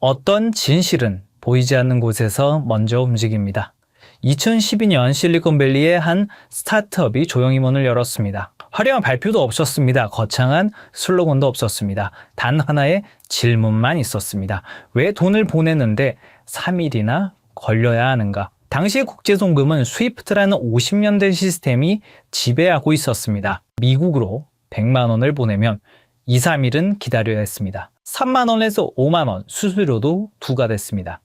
어떤 진실은 보이지 않는 곳에서 먼저 움직입니다. 2012년 실리콘밸리의 한 스타트업이 조용히 문을 열었습니다. 화려한 발표도 없었습니다. 거창한 슬로건도 없었습니다. 단 하나의 질문만 있었습니다. 왜 돈을 보내는데 3일이나 걸려야 하는가? 당시의 국제송금은 스위프트라는 50년 된 시스템이 지배하고 있었습니다. 미국으로 100만 원을 보내면 2, 3일은 기다려야 했습니다. 3만 원에서 5만 원 수수료도 부과됐습니다.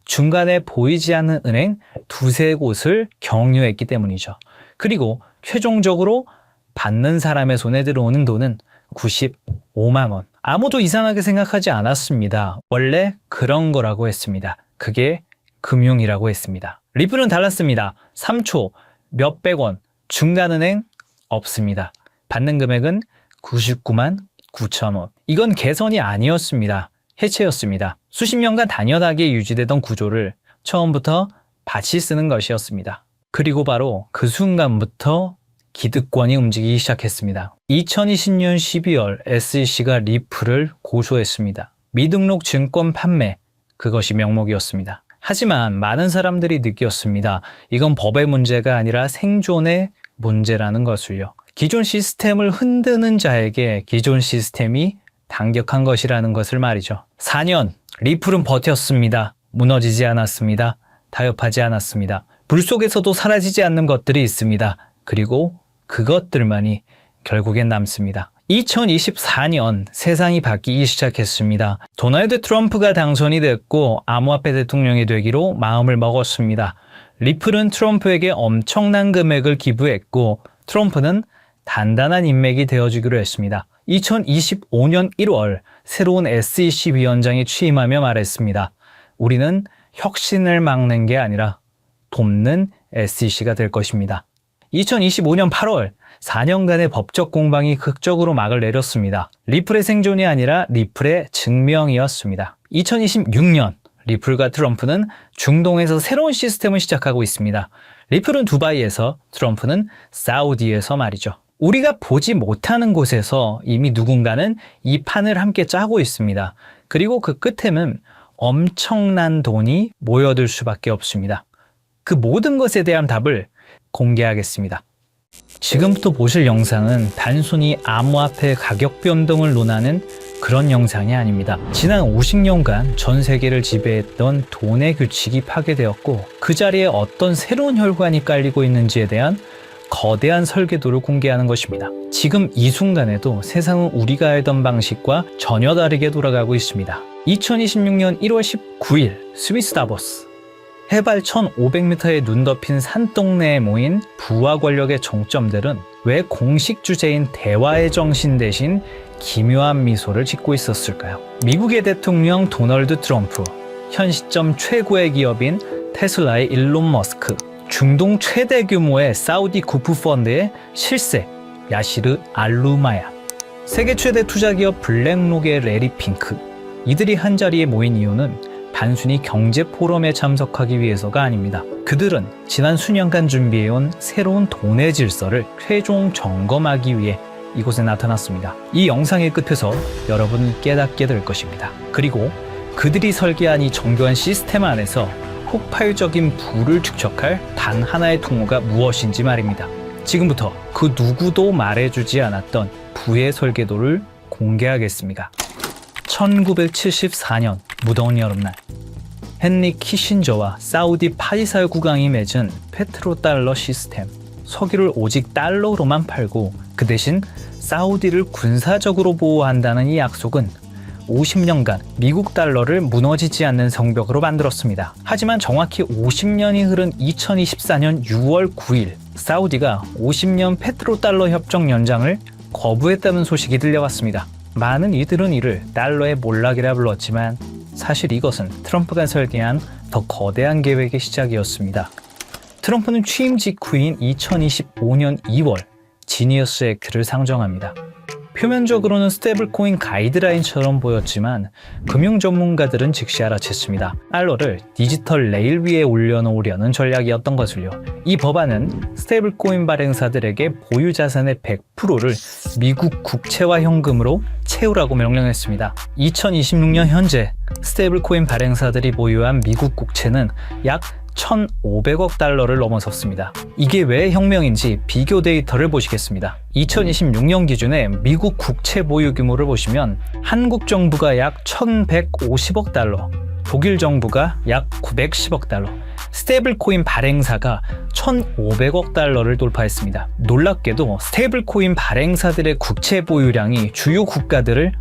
중간에 보이지 않는 은행 두세 곳을 경유했기 때문이죠. 그리고 최종적으로 받는 사람의 손에 들어오는 돈은 95만 원. 아무도 이상하게 생각하지 않았습니다. 원래 그런 거라고 했습니다. 그게 금융이라고 했습니다. 리플은 달랐습니다. 3초 몇백 원, 중간은행 없습니다. 받는 금액은 99만 9천 원. 이건 개선이 아니었습니다. 해체였습니다. 수십 년간 단연하게 유지되던 구조를 처음부터 다시 쓰는 것이었습니다. 그리고 바로 그 순간부터 기득권이 움직이기 시작했습니다. 2020년 12월 SEC가 리플을 고소했습니다. 미등록 증권 판매, 그것이 명목이었습니다. 하지만 많은 사람들이 느꼈습니다. 이건 법의 문제가 아니라 생존의 문제라는 것을요. 기존 시스템을 흔드는 자에게 기존 시스템이 당격한 것이라는 것을 말이죠. 4년 리플은 버텼습니다. 무너지지 않았습니다. 타협하지 않았습니다. 불 속에서도 사라지지 않는 것들이 있습니다. 그리고 그것들만이 결국엔 남습니다. 2024년 세상이 바뀌기 시작했습니다. 도널드 트럼프가 당선이 됐고 암호화폐 대통령이 되기로 마음을 먹었습니다. 리플은 트럼프에게 엄청난 금액을 기부했고 트럼프는 단단한 인맥이 되어주기로 했습니다. 2025년 1월 새로운 SEC 위원장이 취임하며 말했습니다. 우리는 혁신을 막는 게 아니라 돕는 SEC가 될 것입니다. 2025년 8월 4년간의 법적 공방이 극적으로 막을 내렸습니다. 리플의 생존이 아니라 리플의 증명이었습니다. 2026년 리플과 트럼프는 중동에서 새로운 시스템을 시작하고 있습니다. 리플은 두바이에서, 트럼프는 사우디에서 말이죠. 우리가 보지 못하는 곳에서 이미 누군가는 이 판을 함께 짜고 있습니다. 그리고 그 끝에는 엄청난 돈이 모여들 수밖에 없습니다. 그 모든 것에 대한 답을 공개하겠습니다. 지금부터 보실 영상은 단순히 암호화폐 가격 변동을 논하는 그런 영상이 아닙니다. 지난 50년간 전 세계를 지배했던 돈의 규칙이 파괴되었고 그 자리에 어떤 새로운 혈관이 깔리고 있는지에 대한 거대한 설계도를 공개하는 것입니다. 지금 이 순간에도 세상은 우리가 알던 방식과 전혀 다르게 돌아가고 있습니다. 2026년 1월 19일 스위스 다보스. 해발 1500m의 눈 덮인 산동네에 모인 부와 권력의 정점들은 왜 공식 주제인 대화의 정신 대신 기묘한 미소를 짓고 있었을까요? 미국의 대통령 도널드 트럼프, 현 시점 최고의 기업인 테슬라의 일론 머스크, 중동 최대 규모의 사우디 구프 펀드의 실세 야시르 알루마야, 세계 최대 투자 기업 블랙록의 레리 핑크. 이들이 한자리에 모인 이유는 단순히 경제 포럼에 참석하기 위해서가 아닙니다. 그들은 지난 수년간 준비해온 새로운 돈의 질서를 최종 점검하기 위해 이곳에 나타났습니다. 이 영상의 끝에서 여러분은 깨닫게 될 것입니다. 그리고 그들이 설계한 이 정교한 시스템 안에서 폭발적인 부를 축적할 단 하나의 통로가 무엇인지 말입니다. 지금부터 그 누구도 말해주지 않았던 부의 설계도를 공개하겠습니다. 1974년 무더운 여름날, 헨리 키신저와 사우디 파이살 국왕이 맺은 페트로달러 시스템. 석유를 오직 달러로만 팔고 그 대신 사우디를 군사적으로 보호한다는 이 약속은 50년간 미국 달러를 무너지지 않는 성벽으로 만들었습니다. 하지만 정확히 50년이 흐른 2024년 6월 9일 사우디가 50년 페트로달러 협정 연장을 거부했다는 소식이 들려왔습니다. 많은 이들은 이를 달러의 몰락이라 불렀지만 사실 이것은 트럼프가 설계한 더 거대한 계획의 시작이었습니다. 트럼프는 취임 직후인 2025년 2월 지니어스 액트를 상정합니다. 표면적으로는 스테이블코인 가이드라인처럼 보였지만 금융 전문가들은 즉시 알아챘습니다. 달러를 디지털 레일 위에 올려놓으려는 전략이었던 것을요. 이 법안은 스테이블코인 발행사들에게 보유 자산의 100%를 미국 국채와 현금으로 채우라고 명령했습니다. 2026년 현재 스테이블코인 발행사들이 보유한 미국 국채는 약 1,500억 달러를 넘어섰습니다. 이게 왜 혁명인지 비교 데이터를 보시겠습니다. 2026년 기준의 미국 국채 보유 규모를 보시면 한국 정부가 약 1,150억 달러, 독일 정부가 약 910억 달러, 스테이블코인 발행사가 1,500억 달러를 돌파했습니다. 놀랍게도 스테이블코인 발행사들의 국채 보유량이 주요 국가들을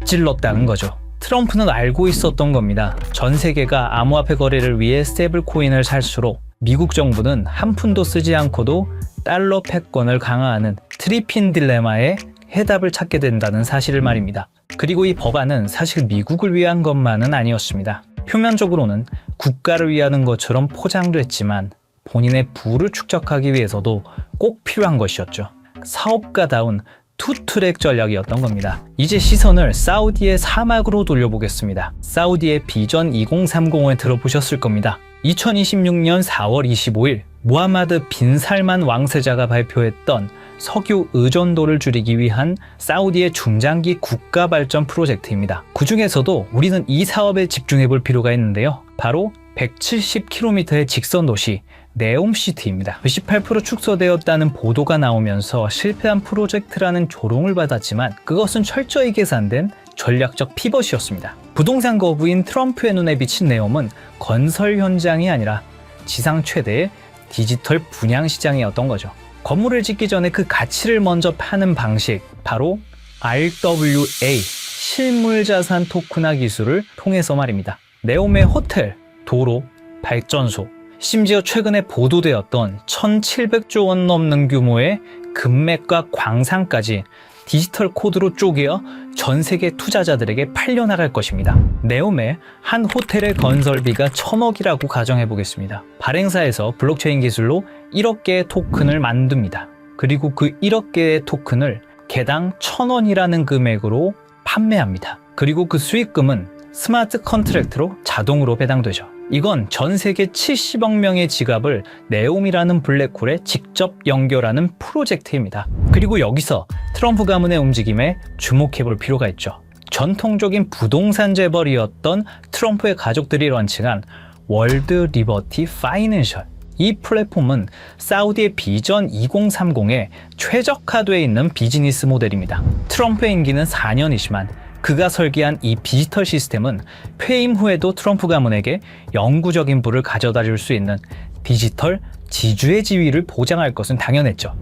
찔렀다는 거죠. 트럼프는 알고 있었던 겁니다. 전 세계가 암호화폐 거래를 위해 스테이블 코인을 살수록 미국 정부는 한 푼도 쓰지 않고도 달러 패권을 강화하는 트리핀 딜레마의 해답을 찾게 된다는 사실을 말입니다. 그리고 이 법안은 사실 미국을 위한 것만은 아니었습니다. 표면적으로는 국가를 위하는 것처럼 포장됐지만 본인의 부를 축적하기 위해서도 꼭 필요한 것이었죠. 사업가다운 투트랙 전략이었던 겁니다. 이제 시선을 사우디의 사막으로 돌려보겠습니다. 사우디의 비전 2030을 들어보셨을 겁니다. 2026년 4월 25일 무하마드 빈 살만 왕세자가 발표했던 석유 의존도를 줄이기 위한 사우디의 중장기 국가 발전 프로젝트입니다. 그 중에서도 우리는 이 사업에 집중해 볼 필요가 있는데요. 바로 170km의 직선 도시 네옴시티입니다. 98% 축소되었다는 보도가 나오면서 실패한 프로젝트라는 조롱을 받았지만 그것은 철저히 계산된 전략적 피벗이었습니다. 부동산 거부인 트럼프의 눈에 비친 네옴은 건설 현장이 아니라 지상 최대의 디지털 분양 시장이었던 거죠. 건물을 짓기 전에 그 가치를 먼저 파는 방식, 바로 RWA, 실물자산 토큰화 기술을 통해서 말입니다. 네옴의 호텔, 도로, 발전소, 심지어 최근에 보도되었던 1,700조 원 넘는 규모의 금맥과 광산까지 디지털 코드로 쪼개어 전 세계 투자자들에게 팔려나갈 것입니다. 네옴의 한 호텔의 건설비가 1,000억이라고 가정해 보겠습니다. 발행사에서 블록체인 기술로 1억 개의 토큰을 만듭니다. 그리고 그 1억 개의 토큰을 개당 1,000원이라는 금액으로 판매합니다. 그리고 그 수익금은 스마트 컨트랙트로 자동으로 배당되죠. 이건 전 세계 70억 명의 지갑을 네옴이라는 블랙홀에 직접 연결하는 프로젝트입니다. 그리고 여기서 트럼프 가문의 움직임에 주목해 볼 필요가 있죠. 전통적인 부동산 재벌이었던 트럼프의 가족들이 런칭한 월드 리버티 파이낸셜. 이 플랫폼은 사우디의 비전 2030에 최적화되어 있는 비즈니스 모델입니다. 트럼프의 임기는 4년이지만 그가 설계한 이 디지털 시스템은 퇴임 후에도 트럼프 가문에게 영구적인 부를 가져다 줄 수 있는 디지털 지주의 지위를 보장할 것은 당연했죠.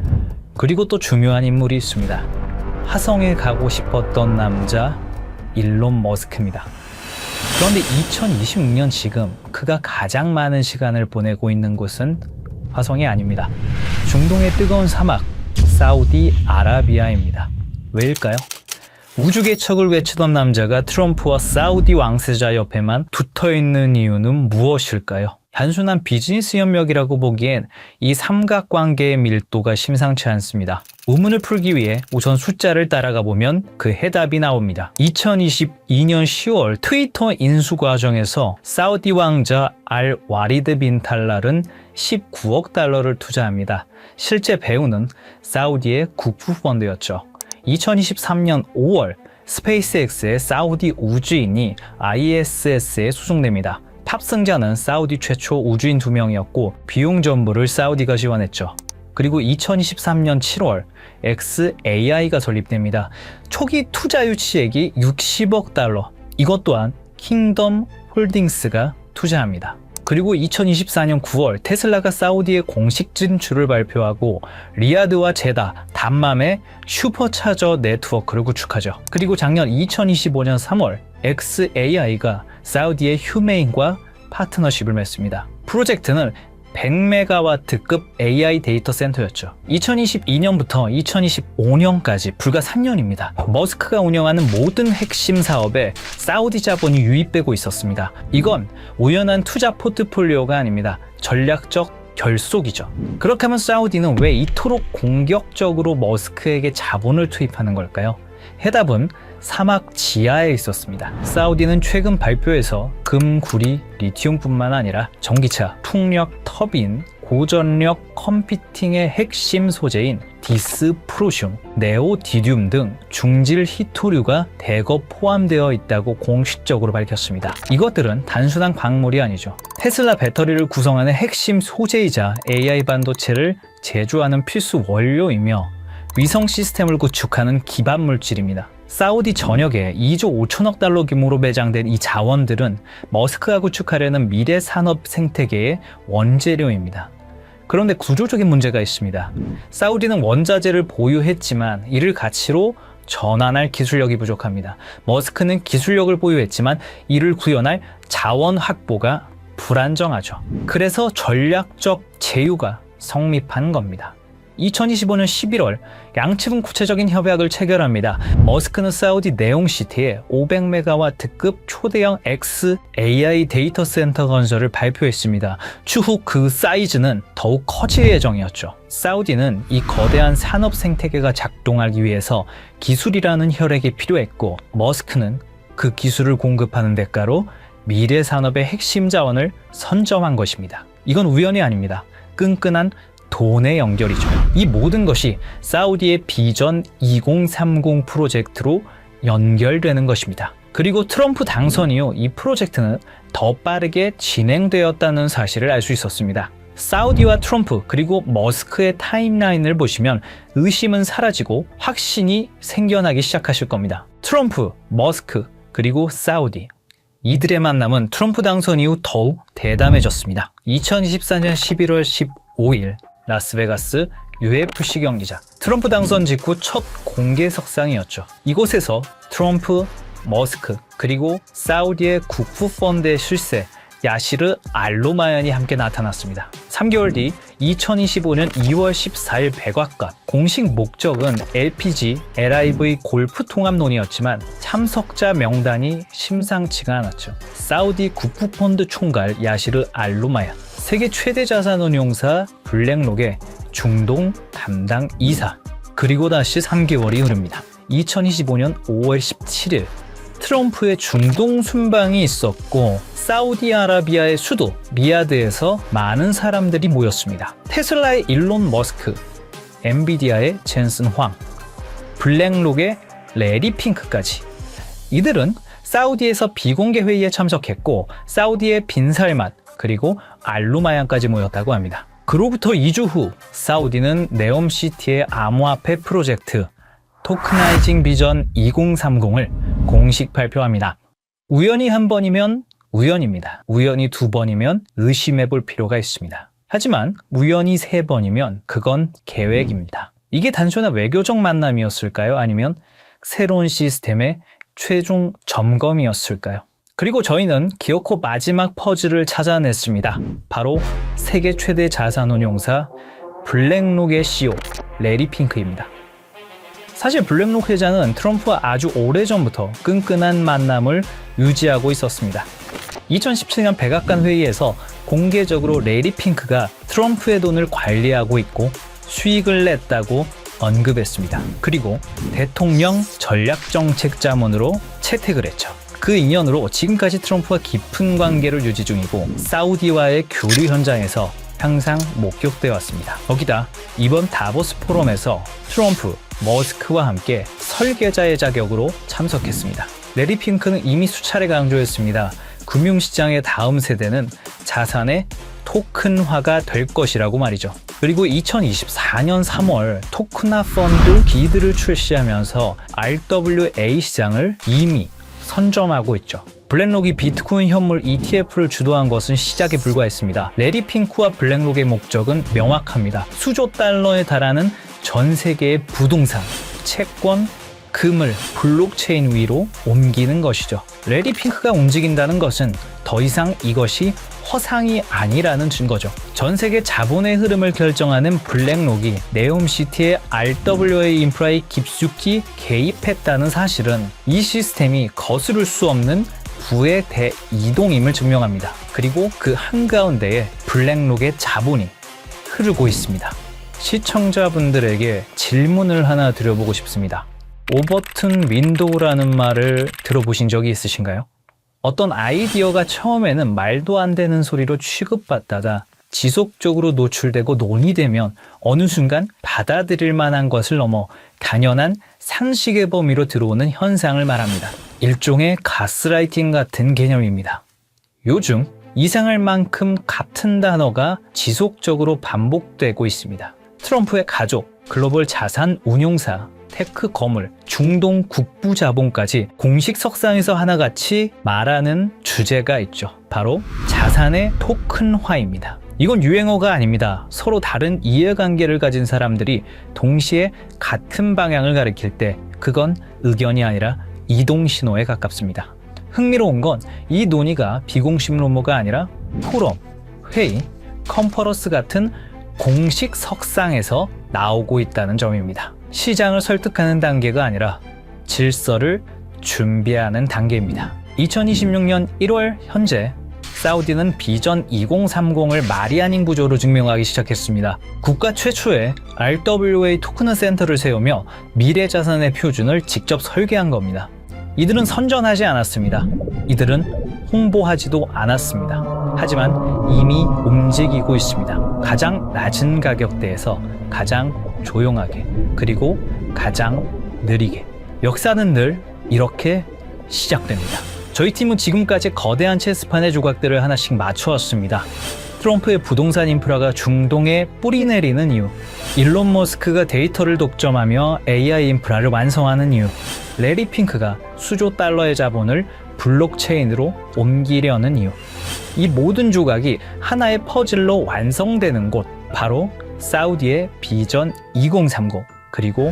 그리고 또 중요한 인물이 있습니다. 화성에 가고 싶었던 남자 일론 머스크입니다. 그런데 2026년 지금 그가 가장 많은 시간을 보내고 있는 곳은 화성이 아닙니다. 중동의 뜨거운 사막 사우디아라비아입니다. 왜일까요? 우주 개척을 외치던 남자가 트럼프와 사우디 왕세자 옆에만 붙어있는 이유는 무엇일까요? 단순한 비즈니스 협력이라고 보기엔 이 삼각관계의 밀도가 심상치 않습니다. 의문을 풀기 위해 우선 숫자를 따라가 보면 그 해답이 나옵니다. 2022년 10월 트위터 인수 과정에서 사우디 왕자 알 와리드 빈 탈랄은 19억 달러를 투자합니다. 실제 배우는 사우디의 국부 펀드였죠. 2023년 5월 스페이스X의 사우디 우주인이 ISS에 수송됩니다. 탑승자는 사우디 최초 우주인 2명이었고 비용 전부를 사우디가 지원했죠. 그리고 2023년 7월 xAI가 설립됩니다. 초기 투자 유치액이 60억 달러. 이것 또한 킹덤 홀딩스가 투자합니다. 그리고 2024년 9월 테슬라가 사우디의 공식 진출을 발표하고 리야드와 제다, 담맘의 슈퍼차저 네트워크를 구축하죠. 그리고 작년 2025년 3월 xAI가 사우디의 휴메인과 파트너십을 맺습니다. 프로젝트는 100메가와트급 AI 데이터 센터였죠. 2022년부터 2025년까지 불과 3년입니다. 머스크가 운영하는 모든 핵심 사업에 사우디 자본이 유입되고 있었습니다. 이건 우연한 투자 포트폴리오가 아닙니다. 전략적 결속이죠. 그렇다면 사우디는 왜 이토록 공격적으로 머스크에게 자본을 투입하는 걸까요? 해답은 사막 지하에 있었습니다. 사우디는 최근 발표에서 금, 구리, 리튬뿐만 아니라 전기차, 풍력, 터빈, 고전력 컴퓨팅의 핵심 소재인 디스프로슘, 네오디듐 등 중질 희토류가 대거 포함되어 있다고 공식적으로 밝혔습니다. 이것들은 단순한 광물이 아니죠. 테슬라 배터리를 구성하는 핵심 소재이자 AI 반도체를 제조하는 필수 원료이며 위성 시스템을 구축하는 기반 물질입니다. 사우디 전역에 2조 5천억 달러 규모로 매장된 이 자원들은 머스크가 구축하려는 미래 산업 생태계의 원재료입니다. 그런데 구조적인 문제가 있습니다. 사우디는 원자재를 보유했지만 이를 가치로 전환할 기술력이 부족합니다. 머스크는 기술력을 보유했지만 이를 구현할 자원 확보가 불안정하죠. 그래서 전략적 제휴가 성립한 겁니다. 2025년 11월 양측은 구체적인 협약을 체결합니다. 머스크는 사우디 네옴시티에 500메가와트급 초대형 XAI 데이터 센터 건설을 발표했습니다. 추후 그 사이즈는 더욱 커질 예정이었죠. 사우디는 이 거대한 산업 생태계가 작동하기 위해서 기술이라는 혈액이 필요했고, 머스크는 그 기술을 공급하는 대가로 미래 산업의 핵심 자원을 선점한 것입니다. 이건 우연이 아닙니다. 끈끈한 돈의 연결이죠. 이 모든 것이 사우디의 비전 2030 프로젝트로 연결되는 것입니다. 그리고 트럼프 당선 이후 이 프로젝트는 더 빠르게 진행되었다는 사실을 알 수 있었습니다. 사우디와 트럼프 그리고 머스크의 타임라인을 보시면 의심은 사라지고 확신이 생겨나기 시작하실 겁니다. 트럼프, 머스크, 그리고 사우디. 이들의 만남은 트럼프 당선 이후 더욱 대담해졌습니다. 2024년 11월 15일 라스베가스 UFC 경기장. 트럼프 당선 직후 첫 공개 석상이었죠. 이곳에서 트럼프, 머스크, 그리고 사우디의 국부 펀드의 실세 야시르 알로마얀이 함께 나타났습니다. 3개월 뒤 2025년 2월 14일 백악관. 공식 목적은 LPG, LIV 골프 통합론이었지만 참석자 명단이 심상치가 않았죠. 사우디 국부펀드 총괄 야시르 알로마얀, 세계 최대 자산운용사 블랙록의 중동 담당 이사, 그리고 다시 3개월이 흐릅니다. 2025년 5월 17일 트럼프의 중동 순방이 있었고 사우디아라비아의 수도 리야드에서 많은 사람들이 모였습니다. 테슬라의 일론 머스크, 엔비디아의 젠슨 황, 블랙록의 레리 핑크까지. 이들은 사우디에서 비공개 회의에 참석했고 사우디의 빈살맛 그리고 알루마얀까지 모였다고 합니다. 그로부터 2주 후 사우디는 네옴시티의 암호화폐 프로젝트 토크나이징 비전 2030을 공식 발표합니다. 우연히 한 번이면 우연입니다. 우연히 두 번이면 의심해 볼 필요가 있습니다. 하지만 우연히 세 번이면 그건 계획입니다. 이게 단순한 외교적 만남이었을까요? 아니면 새로운 시스템의 최종 점검이었을까요? 그리고 저희는 기어코 마지막 퍼즐을 찾아냈습니다. 바로 세계 최대 자산운용사 블랙록의 CEO 레리 핑크입니다. 사실 블랙록 회장은 트럼프와 아주 오래전부터 끈끈한 만남을 유지하고 있었습니다. 2017년 백악관 회의에서 공개적으로 레리 핑크가 트럼프의 돈을 관리하고 있고 수익을 냈다고 언급했습니다. 그리고 대통령 전략정책자문으로 채택을 했죠. 그 인연으로 지금까지 트럼프와 깊은 관계를 유지 중이고 사우디와의 교류 현장에서 항상 목격되어 왔습니다. 거기다 이번 다보스 포럼에서 트럼프, 머스크와 함께 설계자의 자격으로 참석했습니다. 레리 핑크는 이미 수차례 강조했습니다. 금융시장의 다음 세대는 자산의 토큰화가 될 것이라고 말이죠. 그리고 2024년 3월 토크나 펀드 비드를 출시하면서 RWA 시장을 이미 선점하고 있죠. 블랙록이 비트코인 현물 ETF를 주도한 것은 시작에 불과했습니다. 레리 핑크와 블랙록의 목적은 명확합니다. 수조 달러에 달하는 전 세계의 부동산, 채권, 금을 블록체인 위로 옮기는 것이죠. 레리 핑크가 움직인다는 것은 더 이상 이것이 허상이 아니라는 증거죠. 전 세계 자본의 흐름을 결정하는 블랙록이 네옴시티의 RWA 인프라에 깊숙이 개입했다는 사실은 이 시스템이 거스를 수 없는 부의 대이동임을 증명합니다. 그리고 그 한가운데에 블랙록의 자본이 흐르고 있습니다. 시청자분들에게 질문을 하나 드려보고 싶습니다. 오버튼 윈도우라는 말을 들어보신 적이 있으신가요? 어떤 아이디어가 처음에는 말도 안 되는 소리로 취급받다가 지속적으로 노출되고 논의되면 어느 순간 받아들일 만한 것을 넘어 당연한 상식의 범위로 들어오는 현상을 말합니다. 일종의 가스라이팅 같은 개념입니다. 요즘 이상할 만큼 같은 단어가 지속적으로 반복되고 있습니다. 트럼프의 가족, 글로벌 자산 운용사, 테크 거물, 중동 국부 자본까지 공식 석상에서 하나같이 말하는 주제가 있죠. 바로 자산의 토큰화입니다. 이건 유행어가 아닙니다. 서로 다른 이해관계를 가진 사람들이 동시에 같은 방향을 가리킬 때 그건 의견이 아니라 이동신호에 가깝습니다. 흥미로운 건 이 논의가 비공식 루머가 아니라 포럼, 회의, 컨퍼런스 같은 공식 석상에서 나오고 있다는 점입니다. 시장을 설득하는 단계가 아니라 질서를 준비하는 단계입니다. 2026년 1월 현재 사우디는 비전 2030을 말이 아닌 구조로 증명하기 시작했습니다. 국가 최초의 RWA 토큰 센터를 세우며 미래 자산의 표준을 직접 설계한 겁니다. 이들은 선전하지 않았습니다. 이들은 홍보하지도 않았습니다. 하지만 이미 움직이고 있습니다. 가장 낮은 가격대에서 가장 조용하게, 그리고 가장 느리게. 역사는 늘 이렇게 시작됩니다. 저희 팀은 지금까지 거대한 체스판의 조각들을 하나씩 맞춰왔습니다. 트럼프의 부동산 인프라가 중동에 뿌리 내리는 이유, 일론 머스크가 데이터를 독점하며 AI 인프라를 완성하는 이유, 레리 핑크가 수조 달러의 자본을 블록체인으로 옮기려는 이유. 이 모든 조각이 하나의 퍼즐로 완성되는 곳, 바로 사우디의 비전 2030, 그리고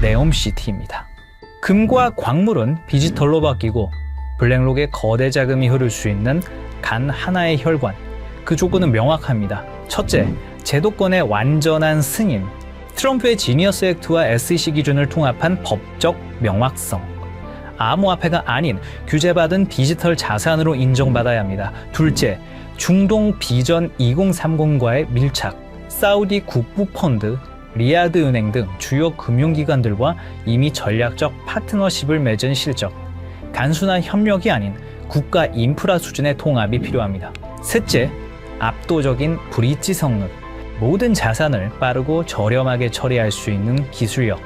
네옴시티입니다. 금과 광물은 디지털로 바뀌고 블랙록에 거대 자금이 흐를 수 있는 단 하나의 혈관, 그 조건은 명확합니다. 첫째, 제도권의 완전한 승인. 트럼프의 지니어스 액트와 SEC 기준을 통합한 법적 명확성. 암호화폐가 아닌 규제받은 디지털 자산으로 인정받아야 합니다. 둘째, 중동 비전 2030과의 밀착. 사우디 국부펀드, 리야드 은행 등 주요 금융기관들과 이미 전략적 파트너십을 맺은 실적. 단순한 협력이 아닌 국가 인프라 수준의 통합이 필요합니다. 셋째, 압도적인 브릿지 성능. 모든 자산을 빠르고 저렴하게 처리할 수 있는 기술력.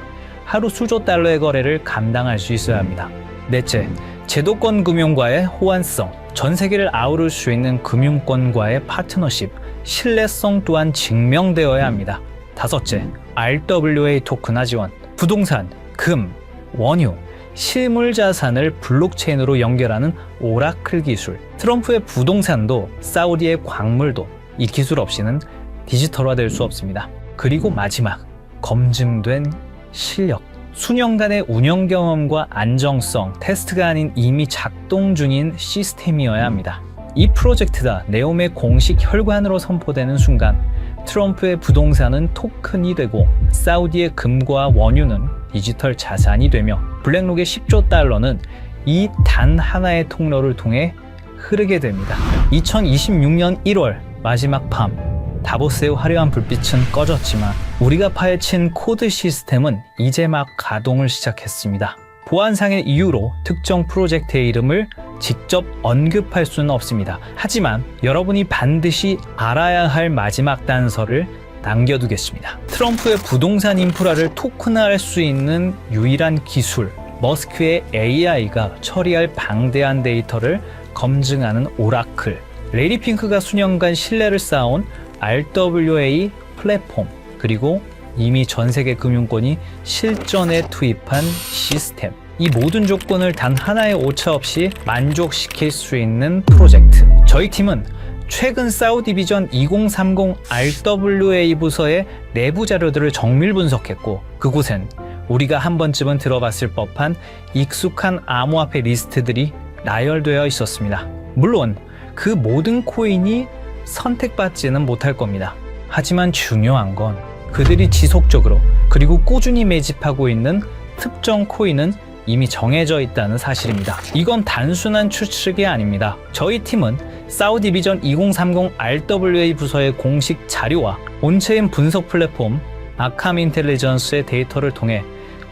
하루 수조 달러의 거래를 감당할 수 있어야 합니다. 넷째, 제도권 금융과의 호환성. 전 세계를 아우를 수 있는 금융권과의 파트너십. 신뢰성 또한 증명되어야 합니다. 다섯째, RWA 토큰화 지원. 부동산, 금, 원유, 실물 자산을 블록체인으로 연결하는 오라클 기술. 트럼프의 부동산도 사우디의 광물도 이 기술 없이는 디지털화될 수 없습니다. 그리고 마지막, 검증된 실력. 수년간의 운영 경험과 안정성, 테스트가 아닌 이미 작동 중인 시스템이어야 합니다. 이 프로젝트가 네옴의 공식 혈관으로 선포되는 순간 트럼프의 부동산은 토큰이 되고 사우디의 금과 원유는 디지털 자산이 되며 블랙록의 10조 달러는 이 단 하나의 통로를 통해 흐르게 됩니다. 2026년 1월 마지막 밤, 다보스의 화려한 불빛은 꺼졌지만 우리가 파헤친 코드 시스템은 이제 막 가동을 시작했습니다. 보안상의 이유로 특정 프로젝트의 이름을 직접 언급할 수는 없습니다. 하지만 여러분이 반드시 알아야 할 마지막 단서를 남겨두겠습니다. 트럼프의 부동산 인프라를 토큰화할 수 있는 유일한 기술, 머스크의 AI가 처리할 방대한 데이터를 검증하는 오라클, 레리 핑크가 수년간 신뢰를 쌓아온 RWA 플랫폼, 그리고 이미 전 세계 금융권이 실전에 투입한 시스템. 이 모든 조건을 단 하나의 오차 없이 만족시킬 수 있는 프로젝트. 저희 팀은 최근 사우디 비전 2030 RWA 부서의 내부 자료들을 정밀 분석했고, 그곳엔 우리가 한 번쯤은 들어봤을 법한 익숙한 암호화폐 리스트들이 나열되어 있었습니다. 물론 그 모든 코인이 선택받지는 못할 겁니다. 하지만 중요한 건 그들이 지속적으로 그리고 꾸준히 매집하고 있는 특정 코인은 이미 정해져 있다는 사실입니다. 이건 단순한 추측이 아닙니다. 저희 팀은 사우디 비전 2030 RWA 부서의 공식 자료와 온체인 분석 플랫폼 아캄 인텔리전스의 데이터를 통해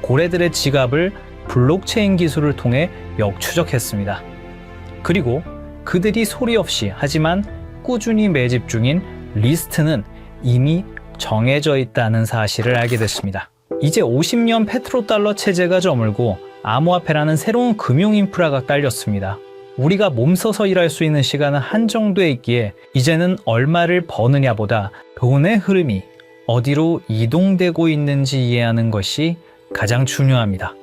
고래들의 지갑을 블록체인 기술을 통해 역추적했습니다. 그리고 그들이 소리 없이 하지만 꾸준히 매집 중인 리스트는 이미 정해져 있다는 사실을 알게 됐습니다. 이제 50년 페트로달러 체제가 저물고 암호화폐라는 새로운 금융 인프라가 깔렸습니다. 우리가 몸서서 일할 수 있는 시간은 한정돼 있기에 이제는 얼마를 버느냐보다 돈의 흐름이 어디로 이동되고 있는지 이해하는 것이 가장 중요합니다.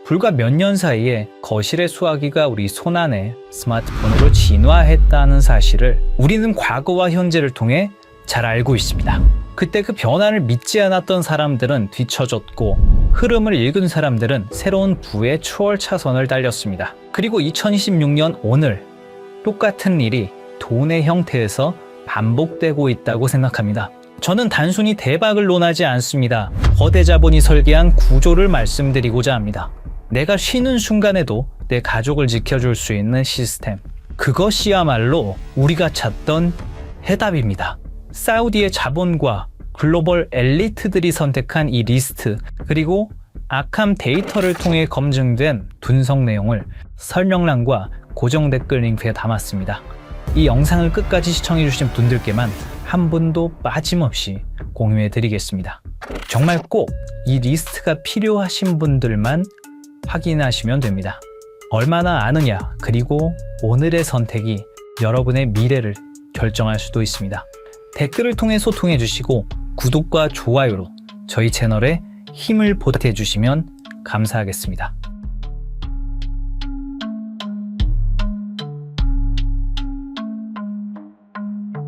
불과 몇 년 사이에 거실의 수화기가 우리 손안에 스마트폰으로 진화했다는 사실을 우리는 과거와 현재를 통해 잘 알고 있습니다. 그때 그 변화를 믿지 않았던 사람들은 뒤처졌고 흐름을 읽은 사람들은 새로운 부의 추월 차선을 달렸습니다. 그리고 2026년 오늘 똑같은 일이 돈의 형태에서 반복되고 있다고 생각합니다. 저는 단순히 대박을 논하지 않습니다. 거대 자본이 설계한 구조를 말씀드리고자 합니다. 내가 쉬는 순간에도 내 가족을 지켜줄 수 있는 시스템. 그것이야말로 우리가 찾던 해답입니다. 사우디의 자본과 글로벌 엘리트들이 선택한 이 리스트, 그리고 아캄 데이터를 통해 검증된 분석 내용을 설명란과 고정 댓글 링크에 담았습니다. 이 영상을 끝까지 시청해주신 분들께만 한 분도 빠짐없이 공유해드리겠습니다. 정말 꼭 이 리스트가 필요하신 분들만 확인하시면 됩니다. 얼마나 아느냐, 그리고 오늘의 선택이 여러분의 미래를 결정할 수도 있습니다. 댓글을 통해 소통해 주시고 구독과 좋아요로 저희 채널에 힘을 보태주시면 감사하겠습니다.